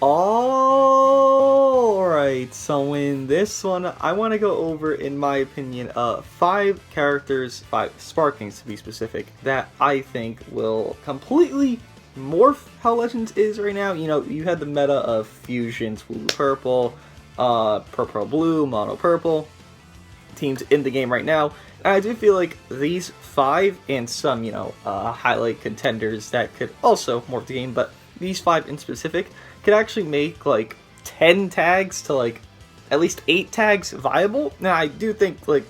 Alright, so in this one, I want to go over, in my opinion, 5 characters, 5 Sparkings to be specific, that I think will completely morph how Legends is right now. You know, you had the meta of fusions, blue-purple, purple-blue, mono-purple teams in the game right now. And I do feel like these 5 and some, you know, highlight contenders that could also morph the game, but these 5 in specific could actually make like 10 tags to like at least 8 tags viable. Now I do think like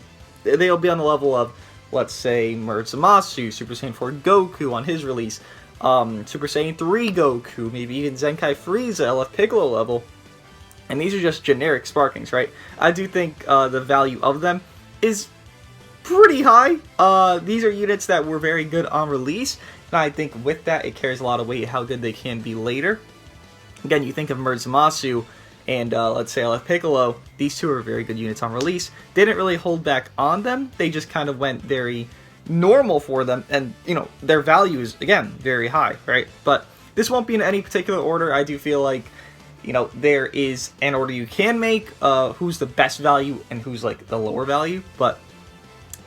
they'll be on the level of, let's say, Zamasu, Super Saiyan 4 Goku on his release, Super Saiyan 3 Goku, maybe even Zenkai Frieza LF Piccolo level. And these are just generic Sparkings, right? I do think the value of them is pretty high. These are units that were very good on release, and I think with that it carries a lot of weight how good they can be later. Again, you think of Zamasu and let's say LF Piccolo, these two are very good units on release. They didn't really hold back on them, they just kind of went very normal for them, and you know, their value is, again, very high, right? But this won't be in any particular order. I do feel like, you know, there is an order you can make, who's the best value and who's like the lower value, but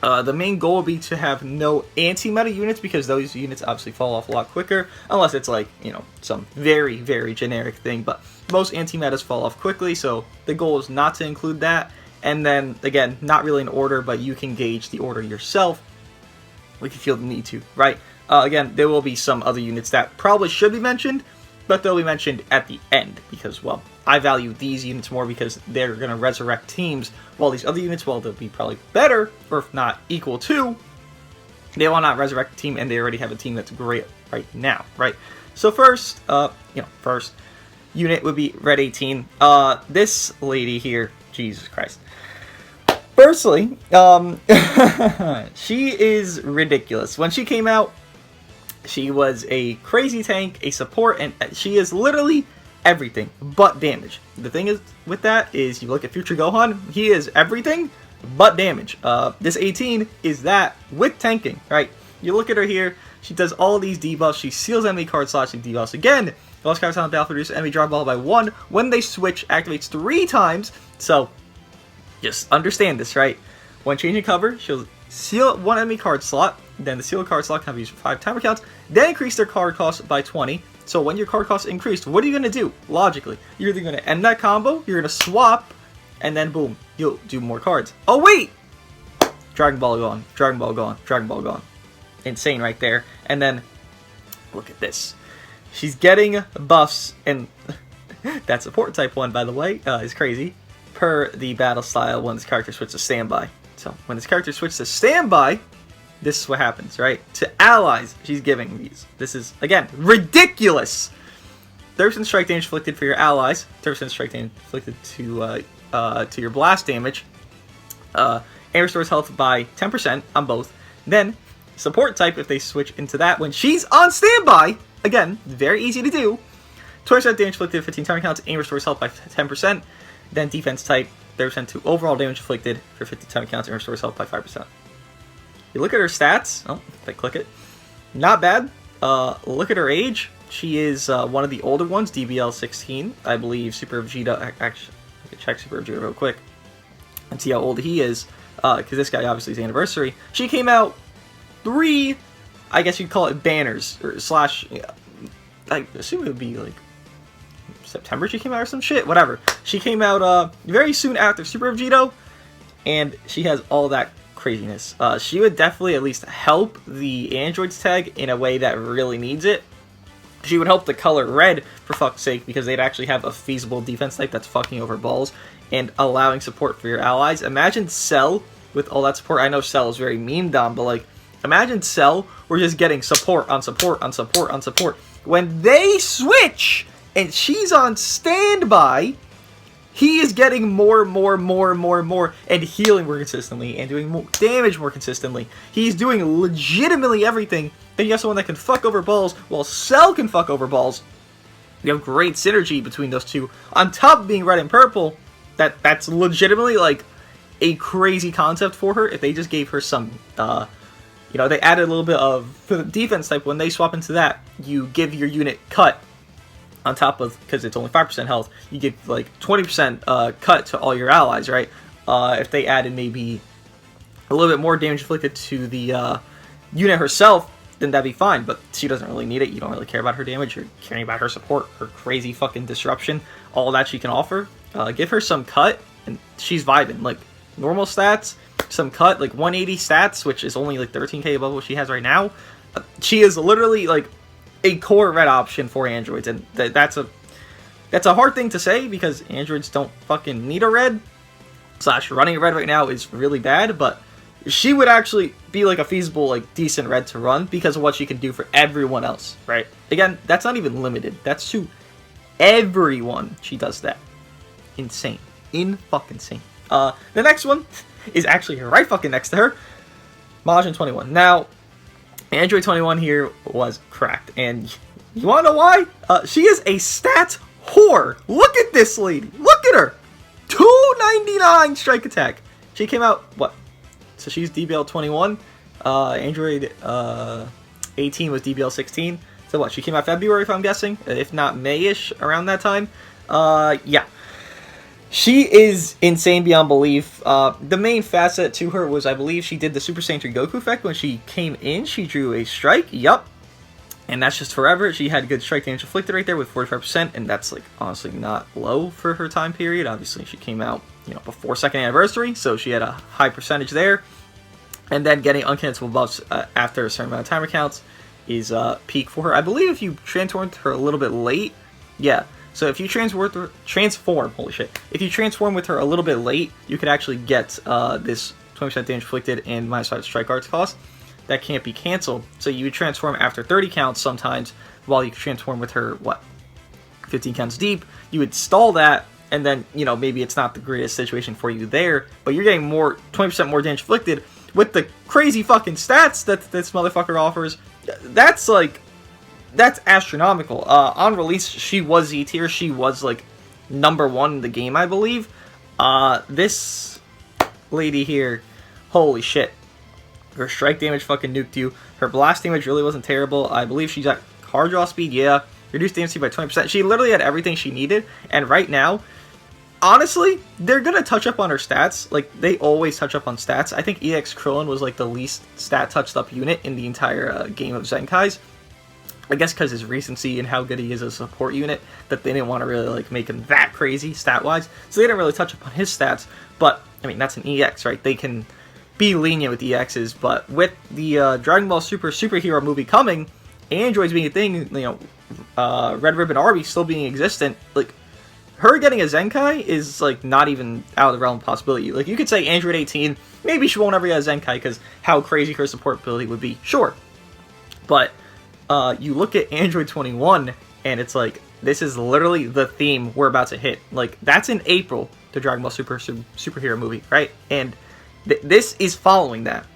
the main goal will be to have no anti-meta units, because those units obviously fall off a lot quicker, unless it's like, you know, some very, very generic thing, but most anti-metas fall off quickly, so the goal is not to include that. And then, again, not really an order, but you can gauge the order yourself if you feel the need to, right? Again, there will be some other units that probably should be mentioned, but they'll be mentioned at the end, because, well, I value these units more because they're going to resurrect teams, while these other units, well, they'll be probably better, or if not equal to, they will not resurrect a team, and they already have a team that's great right now, right? So first, first unit would be Red 18. This lady here, Jesus Christ. Firstly, she is ridiculous. When she came out, she was a crazy tank, a support, and she is literally everything but damage. The thing is with that is, you look at Future Gohan, he is everything but damage. This 18 is that with tanking, right? You look at her here, she does all these debuffs, she seals enemy card slots and debuffs again. Lost cards on the battlefield reduces enemy draw ball by 1. When they switch, activates 3 times. So, just understand this, right? When changing cover, she'll seal 1 enemy card slot, then the sealed card slot can be used for 5 timer counts, then increase their card cost by 20. So when your card cost increased, what are you going to do? Logically, you're either going to end that combo, you're going to swap, and then boom, you'll do more cards. Oh wait! Dragon Ball gone, Dragon Ball gone, Dragon Ball gone. Insane right there. And then, look at this. She's getting buffs, and that support type one, by the way, is crazy, per the battle style when this character switches to standby. So when this character switches to standby, this is what happens, right? To allies, she's giving these. This is, again, ridiculous! 30% strike damage inflicted for your allies, 30% strike damage inflicted to your blast damage, and restores health by 10% on both. Then, support type, if they switch into that when she's on standby, again, very easy to do, 20% damage inflicted, 15 time counts, and restores health by 10%. Then defense type, 30% to overall damage inflicted for 50 time counts, and restores health by 5%. You look at her stats, oh, if I click it, not bad. Look at her age, she is one of the older ones, DBL 16, I believe. Super Vegeta, actually, I can check Super Vegeta real quick and see how old he is, because this guy obviously is anniversary. She came out 3, I guess you'd call it banners, or slash, I assume it would be like September she came out or some shit, whatever. She came out very soon after Super Vegeta, and she has all that craziness. She would definitely at least help the androids tag in a way that really needs it. She would help the color red, for fuck's sake, because they'd actually have a feasible defense type that's fucking over balls and allowing support for your allies. Imagine Cell with all that support. I know Cell is very meme dumb, but like, imagine Cell, we're just getting support on support on support on support. When they switch and she's on standby, he is getting more, and healing more consistently, and doing more damage more consistently. He's doing legitimately everything. Then you have someone that can fuck over balls, while Cell can fuck over balls. You have great synergy between those two. On top of being red and purple, that's legitimately like a crazy concept for her. If they just gave her some, You know, they added a little bit of, for the defense type, when they swap into that, you give your unit cut on top of, because it's only 5% health, you give like 20% cut to all your allies, right? If they added maybe a little bit more damage inflicted to the unit herself, then that'd be fine, but she doesn't really need it. You don't really care about her damage. You're caring about her support, her crazy fucking disruption, all that she can offer. Give her some cut, and she's vibing. Like, normal stats, some cut, like 180 stats, which is only like 13k above what she has right now. She is literally like a core red option for androids, and that's a hard thing to say because androids don't fucking need a red. / running a red right now is really bad, but she would actually be like a feasible, like decent red to run because of what she can do for everyone else, right? Again, that's not even limited. That's to everyone. She does that. Insane. Fucking insane. The next one is actually right fucking next to her. Majin 21. Now, Android 21 here was cracked, and you wanna know why? She is a stats whore. Look at this lady. Look at her. 299 strike attack. She came out, what? So she's DBL 21. Android 18 was DBL 16. So what? She came out February, if I'm guessing, if not May-ish, around that time. Yeah. She is insane beyond belief. The main facet to her was, I believe, she did the Super Saiyan 3 Goku effect. When she came in, she drew a strike. Yup. And that's just forever. She had good strike damage inflicted right there with 45%, and that's, like, honestly not low for her time period. Obviously, she came out, you know, before 2nd anniversary, so she had a high percentage there. And then getting uncancelable buffs after a certain amount of timer counts is peak for her. I believe if you transformed her a little bit late, yeah. So if you transform, holy shit, if you transform with her a little bit late, you could actually get this 20% damage inflicted and -5 strike arts cost. That can't be canceled. So you would transform after 30 counts sometimes, while you transform with her, what, 15 counts deep. You would stall that, and then, you know, maybe it's not the greatest situation for you there, but you're getting 20% more damage inflicted with the crazy fucking stats that this motherfucker offers. That's astronomical. On release, she was Z tier. She was like #1 in the game, I believe. This lady here, holy shit. Her strike damage fucking nuked you. Her blast damage really wasn't terrible. I believe she's got card draw speed, yeah. Reduced damage by 20%. She literally had everything she needed. And right now, honestly, they're gonna touch up on her stats. Like, they always touch up on stats. I think EX Krillin was like the least stat touched up unit in the entire game of Zenkais. I guess because his recency and how good he is as a support unit, that they didn't want to really like make him that crazy stat-wise. So they didn't really touch up on his stats. But, I mean, that's an EX, right? They can be lenient with EXs, but with the Dragon Ball superhero movie coming, androids being a thing, you know, Red Ribbon Army still being existent, like, her getting a Zenkai is, like, not even out of the realm of possibility. Like, you could say Android 18, maybe she won't ever get a Zenkai because how crazy her support ability would be. Sure. But you look at Android 21, and it's like, this is literally the theme we're about to hit. Like, that's in April, the Dragon Ball superhero movie, right? And this is following that.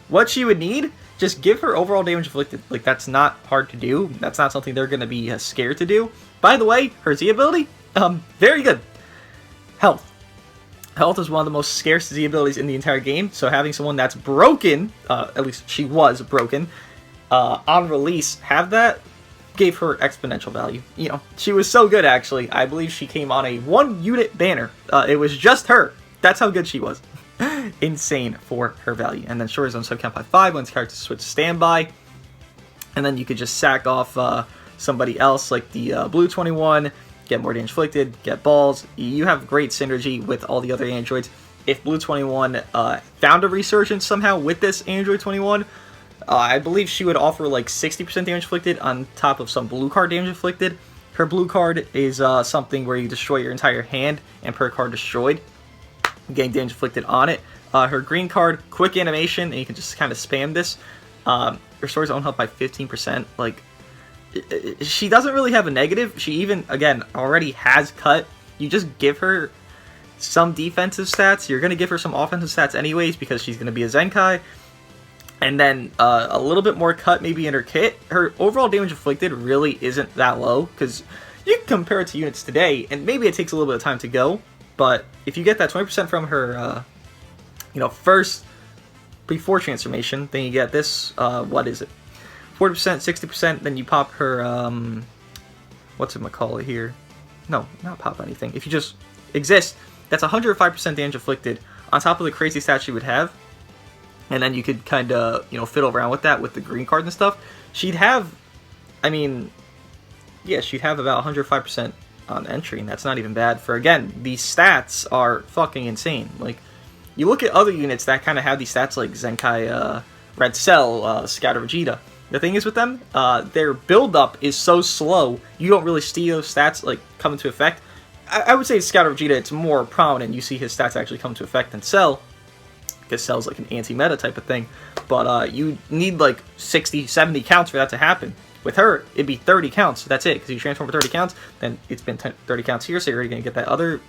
What she would need, just give her overall damage inflicted. Like, that's not hard to do. That's not something they're going to be scared to do. By the way, her Z ability, very good. Health. Health is one of the most scarce Z abilities in the entire game, so having someone that's broken, at least she was broken, on release, have that, gave her exponential value. You know, she was so good, actually. I believe she came on a 1-unit banner. It was just her. That's how good she was. Insane for her value. And then Short Zone subcount by 5 when characters switch to standby. And then you could just sack off somebody else like the Blue 21, get more damage inflicted, get balls. You have great synergy with all the other androids. If Blue 21 found a resurgence somehow with this Android 21, I believe she would offer like 60% damage inflicted on top of some blue card damage inflicted. Her blue card is something where you destroy your entire hand, and per card destroyed, getting damage inflicted on it. Her green card, quick animation, and you can just kind of spam this. Restores own health by 15%. Like, she doesn't really have a negative. She even, again, already has cut. You just give her some defensive stats. You're going to give her some offensive stats anyways because she's going to be a Zenkai. And then a little bit more cut maybe in her kit. Her overall damage inflicted really isn't that low because you can compare it to units today, and maybe it takes a little bit of time to go. But if you get that 20% from her, you know, first before transformation. Then you get this, what is it? 40%, 60%, then you pop her, what's it call it here? No, not pop anything. If you just exist, that's 105% damage inflicted on top of the crazy stats she would have. And then you could kind of, you know, fiddle around with that with the green card and stuff. She'd have, I mean, yeah, she'd have about 105% on entry, and that's not even bad for, again, these stats are fucking insane. Like, you look at other units that kind of have these stats, like Zenkai Red Cell, Scatter Vegeta. The thing is with them, their build-up is so slow, you don't really see those stats like come into effect. I would say Scatter Vegeta, it's more prominent. You see his stats actually come into effect than Cell, because Cell's like an anti-meta type of thing. But you need like 60, 70 counts for that to happen. With her, it'd be 30 counts. That's it, because you transform for 30 counts, then it's been 30 counts here, so you're already going to get that other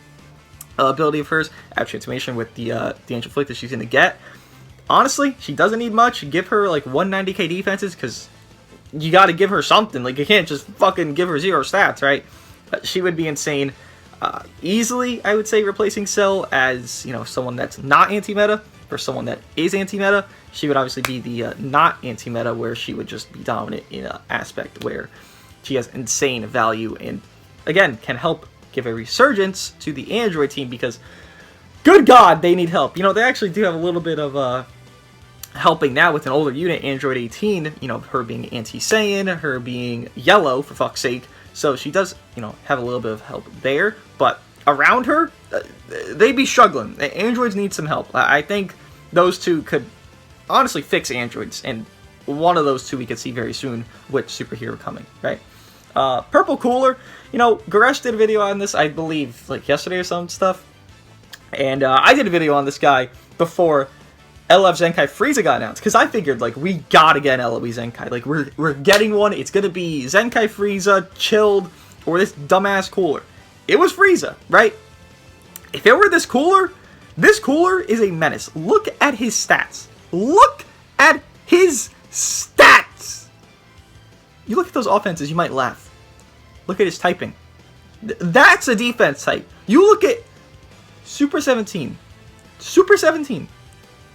ability of hers, add transformation with the Angel Flick that she's going to get. Honestly, she doesn't need much. Give her like 190k defenses, because you got to give her something. Like, you can't just fucking give her 0 stats, right? But she would be insane. Easily, I would say, replacing Cell as, you know, someone that's not anti-meta for someone that is anti-meta. She would obviously be the not anti-meta, where she would just be dominant in an aspect where she has insane value and, again, can help give a resurgence to the Android team, because good God, they need help. You know, they actually do have a little bit of helping now with an older unit, Android 18, you know, her being anti-Saiyan, her being yellow, for fuck's sake. So she does, you know, have a little bit of help there. But around her, they'd be struggling. Androids need some help. I think those two could honestly fix androids, and one of those two we could see very soon with Superhero coming, right? Purple Cooler, you know, Goresh did a video on this, I believe, like yesterday or some stuff. And I did a video on this guy before LF Zenkai Frieza got announced, because I figured, like, we gotta get an LOE Zenkai. Like, we're getting one. It's gonna be Zenkai Frieza, chilled, or this dumbass Cooler. It was Frieza, right? If it were this Cooler is a menace. Look at his stats. Look at his stats! You look at those offenses, you might laugh. Look at his typing. That's a defense type. You look at Super 17. Super 17.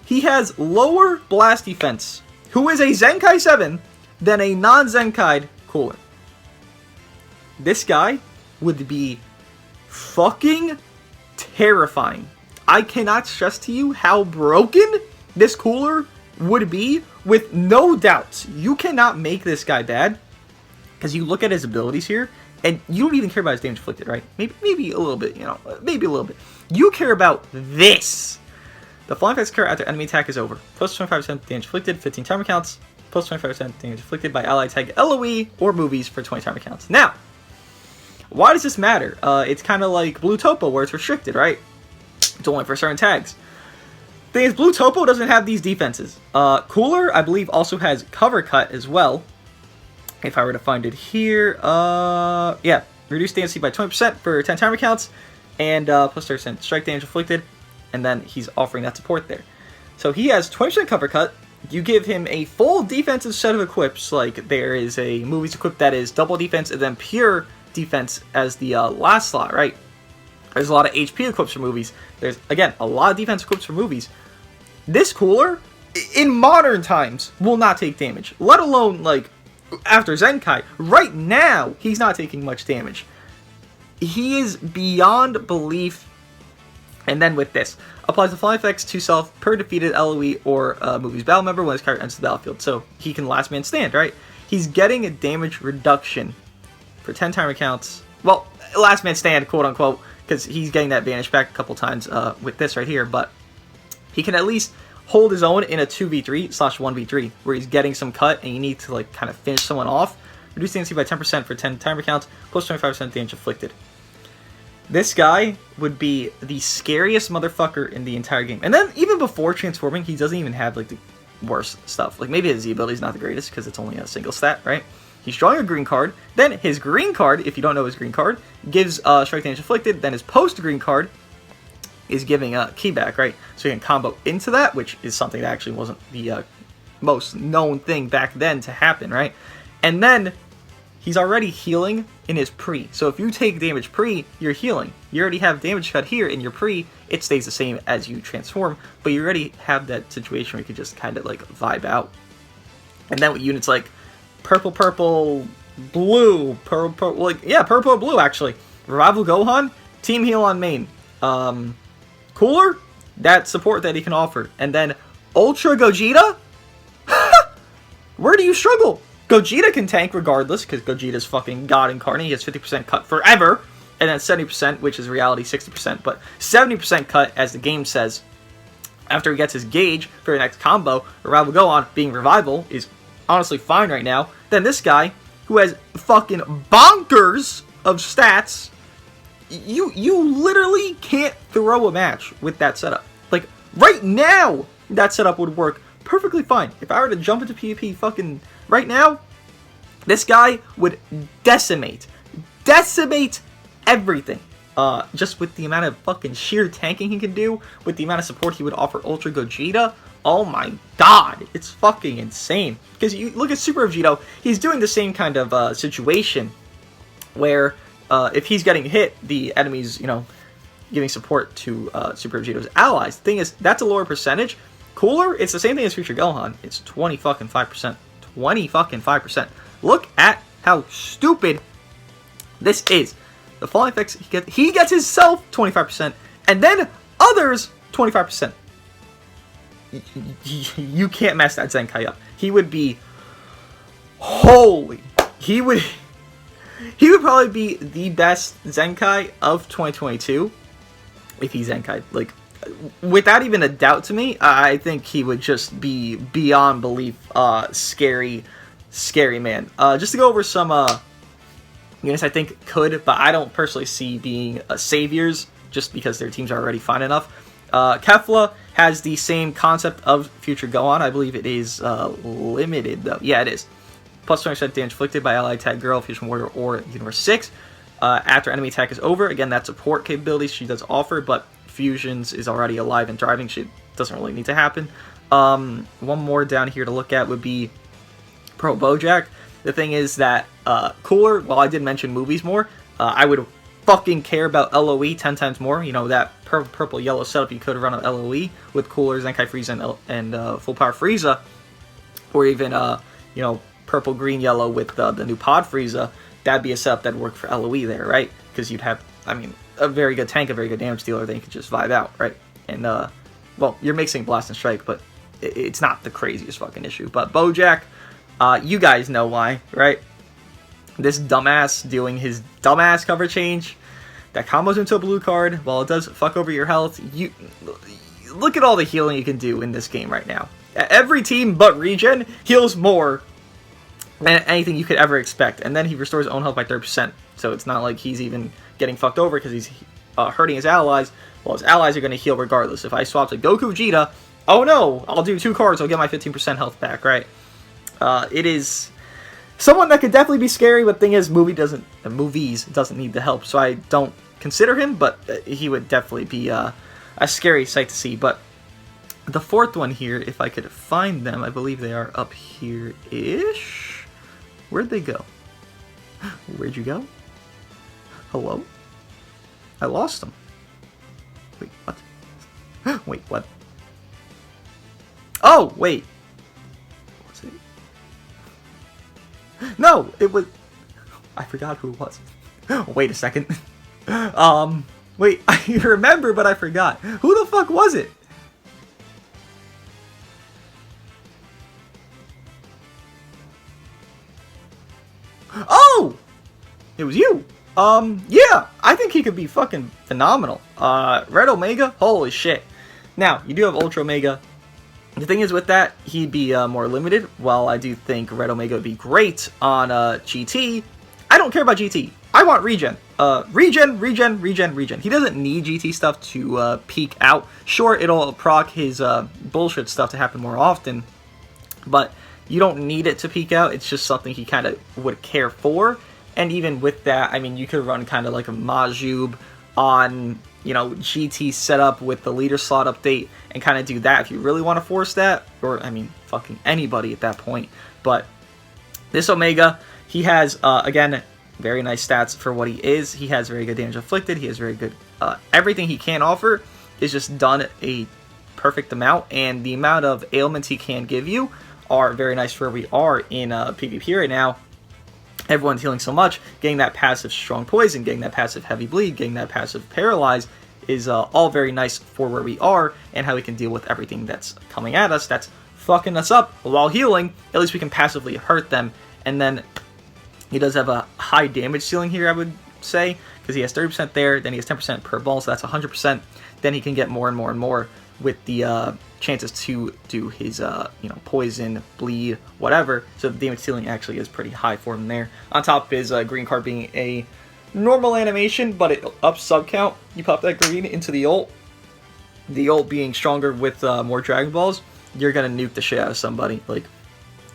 He has lower blast defense, who is a Zenkai 7, than a non-Zenkai Cooler. This guy would be fucking terrifying. I cannot stress to you how broken this Cooler would be, with no doubts. You cannot make this guy bad, because you look at his abilities here, and you don't even care about his damage inflicted, right? Maybe a little bit, you know, maybe a little bit. You care about this. The flying effects occur after enemy attack is over. Plus 25% damage inflicted, 15 timer counts. Plus 25% damage inflicted by ally tag LOE or movies for 20 timer counts. Now, why does this matter? It's kind of like Blue Topo, where it's restricted, right? It's only for certain tags. Thing is, Blue Topo doesn't have these defenses. Cooler, I believe, also has Cover Cut as well. If I were to find it here, yeah, reduce DNC by 20% for 10 timer counts, and plus 30% strike damage inflicted, and then he's offering that support there. So he has 20% Cover Cut. You give him a full defensive set of equips, like there is a movies equip that is double defense and then pure defense as the last slot, right? There's a lot of HP equips for movies. There's, again, a lot of defense equips for movies. This Cooler, in modern times, will not take damage, let alone, like, after Zenkai. Right now, he's not taking much damage. He is beyond belief. And then with this, applies the flying effects to self per defeated LOE or movie's battle member when his character enters the battlefield. So he can last man stand, right? He's getting a damage reduction for 10 timer counts. Well, last man stand, quote unquote, because he's getting that vanish back a couple times with this right here. But he can at least hold his own in a 2v3/1v3, where he's getting some cut and you need to, like, kind of finish someone off. Reduce DNC by 10% for 10 timer counts, plus 25% damage inflicted. This guy would be the scariest motherfucker in the entire game. And then, even before transforming, he doesn't even have, like, the worst stuff. Like, maybe his Z ability is not the greatest, because it's only a single stat, right? He's drawing a green card. Then, his green card, if you don't know his green card, gives strike damage inflicted. Then his post-green card is giving a key back, right? So you can combo into that, which is something that actually wasn't the most known thing back then to happen, right? And then he's already healing in his pre. So if you take damage pre, you're healing. You already have damage cut here in your pre. It stays the same as you transform, but you already have that situation where you can just kind of like vibe out. And then with units like purple, blue, purple, like, yeah, purple or blue actually. Revival Gohan, team heal on main. Cooler, that support that he can offer. And then Ultra Gogeta? Where do you struggle? Gogeta can tank regardless, because Gogeta's fucking God incarnate. He has 50% cut forever, and then 70%, which is reality 60%, but 70% cut, as the game says, after he gets his gauge for the next combo. Revival Gohan, being Revival, is honestly fine right now. Then this guy, who has fucking bonkers of stats, you literally can't throw a match with that setup. Like, right now, that setup would work perfectly fine. If I were to jump into PvP fucking right now, this guy would decimate everything. Just with the amount of fucking sheer tanking he can do, with the amount of support he would offer Ultra Gogeta. Oh my god, it's fucking insane. Because you look at Super Vegito, he's doing the same kind of situation where if he's getting hit, the enemy's, you know, giving support to Super Vegito's allies. The thing is, that's a lower percentage. Cooler, it's the same thing as Future Gohan. It's 20-5%. 20-5%. Look at how stupid this is. The falling effects, he gets himself 25%, and then others 25%. You can't mess that Zenkai up. He would be holy. He would probably be the best Zenkai of 2022 if he Zenkai. Like, without even a doubt to me, I think he would just be beyond belief scary man. Just to go over some units I think could, but I don't personally see being saviors just because their teams are already fine enough. Kefla has the same concept of Future Gohan. I believe it is limited though. Yeah, it is. Plus 20% damage inflicted by Ally Tag Girl, Fusion Warrior, or Universe 6. After enemy attack is over. Again, that support capability she does offer, but Fusions is already alive and driving. She doesn't really need to happen. One more down here to look at would be Pro Bojack. The thing is that Cooler, while I did mention movies more, I would fucking care about LOE 10 times more. You know, that purple yellow setup you could run on LOE with Cooler, Zenkai Frieza, and Full Power Frieza. Or even, you know, purple, green, yellow with the new Pod Frieza. That'd be a setup that'd work for LOE there, right? Because you'd have, I mean, a very good tank, a very good damage dealer, then you could just vibe out, right? And, well, you're mixing Blast and Strike, but it's not the craziest fucking issue. But Bojack, you guys know why, right? This dumbass doing his dumbass cover change that combos into a blue card, while it does fuck over your health, you look at all the healing you can do in this game right now. Every team but Regen heals more than anything you could ever expect, and then he restores his own health by 30%, so it's not like he's even getting fucked over because he's hurting his allies. Well, his allies are going to heal regardless. If I swap to Goku Vegeta, oh no, I'll do 2 cards, I'll get my 15% health back, right? It is someone that could definitely be scary, but the thing is, movies doesn't need the help, so I don't consider him, but he would definitely be a scary sight to see. But the fourth one here, if I could find them, I believe they are up here-ish. Where'd they go? Where'd you go? Hello? I lost them. Wait, what? Wait, what? Oh, wait. Was it? No, it was... I forgot who it was. Wait a second. Wait, I remember, but I forgot. Who the fuck was it? Oh! It was you. Yeah, I think he could be fucking phenomenal. Red Omega? Holy shit. Now, you do have Ultra Omega. The thing is with that, he'd be more limited. While I do think Red Omega would be great on GT, I don't care about GT. I want Regen. Regen. He doesn't need GT stuff to peak out. Sure, it'll proc his bullshit stuff to happen more often, but you don't need it to peak out. It's just something he kind of would care for. And even with that, I mean, you could run kind of like a Majub on, you know, GT setup with the leader slot update and kind of do that if you really want to force that. Or, I mean, fucking anybody at that point. But this Omega, He has, again, very nice stats for what he is. He has very good damage inflicted. He has very good... everything he can offer is just done a perfect amount, and the amount of ailments he can give you are very nice for where we are in PvP right now. Everyone's healing so much. Getting that passive strong poison, getting that passive heavy bleed, getting that passive paralyze is all very nice for where we are and how we can deal with everything that's coming at us that's fucking us up while healing. At least we can passively hurt them. And then he does have a high damage ceiling here, I would say, because he has 30% there, then he has 10% per ball, so that's 100%. Then he can get more and more and more with the chances to do his, poison, bleed, whatever. So the damage ceiling actually is pretty high for him there. On top of his green card being a normal animation, but it ups sub count. You pop that green into the ult. The ult being stronger with more Dragon Balls, you're going to nuke the shit out of somebody. Like,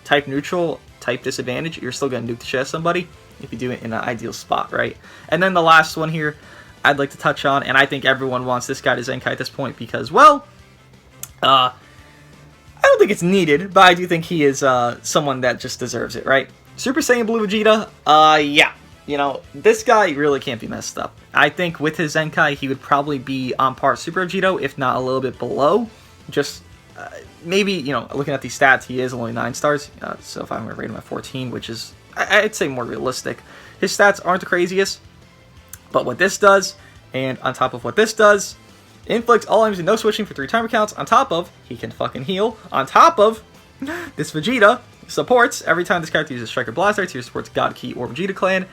type neutral, type disadvantage, you're still going to nuke the shit out of somebody if you do it in an ideal spot, right? And then the last one here I'd like to touch on, and I think everyone wants this guy to Zenkai at this point because, well, I don't think it's needed, but I do think he is someone that just deserves it, right? Super Saiyan Blue Vegeta, yeah. You know, this guy really can't be messed up. I think with his Zenkai, he would probably be on par with Super Vegito, if not a little bit below. Just, maybe, looking at these stats, he is only 9 stars. So if I'm going to rate him at 14, which is, I'd say more realistic. His stats aren't the craziest, but what this does, and on top of what this does, inflicts all enemies with no switching for 3 timer counts. On top of, he can fucking heal. On top of, this Vegeta supports every time this character uses Striker Blaster. He supports God Key or Vegeta Clan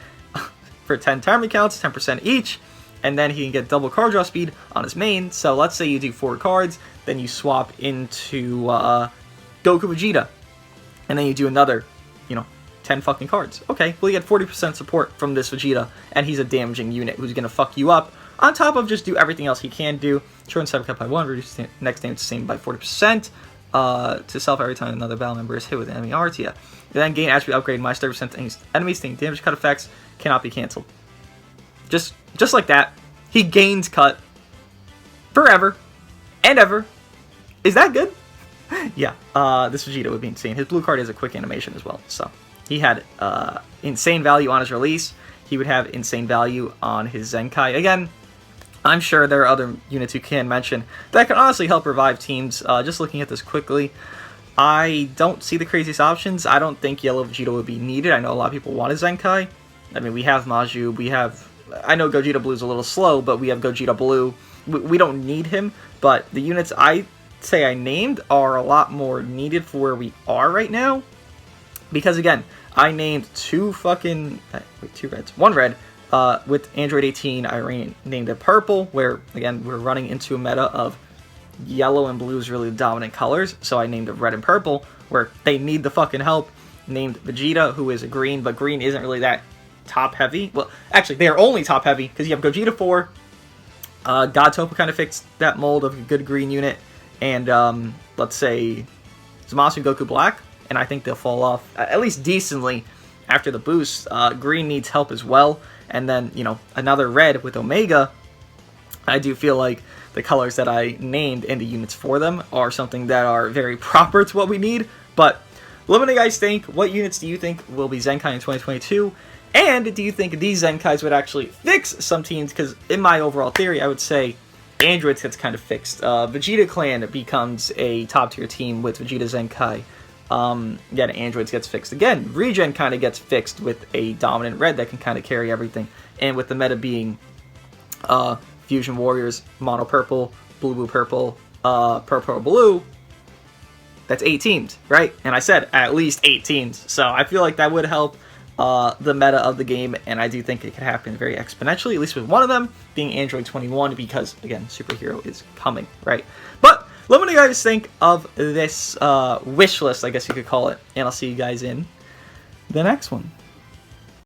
for 10 timer counts, 10% each, and then he can get double card draw speed on his main. So let's say you do 4 cards, then you swap into Goku Vegeta, and then you do another, 10 fucking cards. Okay, well you get 40% support from this Vegeta, and he's a damaging unit who's gonna fuck you up, on top of just do everything else he can do. Shorten 7 cut by 1, reduce next damage same by 40%, to self every time another battle member is hit with an enemy RTA. You then gain attribute upgrade minus 30% to enemies, taking damage cut effects, cannot be cancelled. Just like that, he gains cut forever and ever. Is that good? Yeah, this Vegeta would be insane. His blue card is a quick animation as well, so he had insane value on his release. He would have insane value on his Zenkai. Again, I'm sure there are other units you can mention that can honestly help revive teams. Just looking at this quickly, I don't see the craziest options. I don't think Yellow Vegeta would be needed. I know a lot of people want a Zenkai. I mean, we have Majin, we have... I know Gogeta Blue is a little slow, but we have Gogeta Blue. We don't need him, but the units I say I named are a lot more needed for where we are right now. Because, again, I named 2 reds. 1 red. With Android 18, I named it purple, where, again, we're running into a meta of yellow and blue is really the dominant colors, so I named it red and purple, where they need the fucking help. Named Vegeta, who is a green, but green isn't really that top-heavy. Well, actually, they are only top-heavy, because you have Gogeta 4, Godtopa kind of fixed that mold of a good green unit, and, let's say, Zamasu and Goku Black, and I think they'll fall off, at least decently, after the boost. Green needs help as well, and then, another red with Omega. I do feel like the colors that I named and the units for them are something that are very proper to what we need, but let me know what you guys think. What units do you think will be Zenkai in 2022? And do you think these Zenkais would actually fix some teams? Because in my overall theory, I would say Androids gets kind of fixed. Vegeta Clan becomes a top-tier team with Vegeta Zenkai. Again, Androids gets fixed. Again, Regen kind of gets fixed with a dominant red that can kind of carry everything. And with the meta being Fusion Warriors, Mono Purple, Blue Purple, Purple Blue, that's 8 teams, right? And I said at least 8 teams. So I feel like that would help the meta of the game, and I do think it could happen very exponentially, at least with one of them being Android 21, because, again, Superhero is coming, right? But let me know what you guys think of this wish list, I guess you could call it, and I'll see you guys in the next one.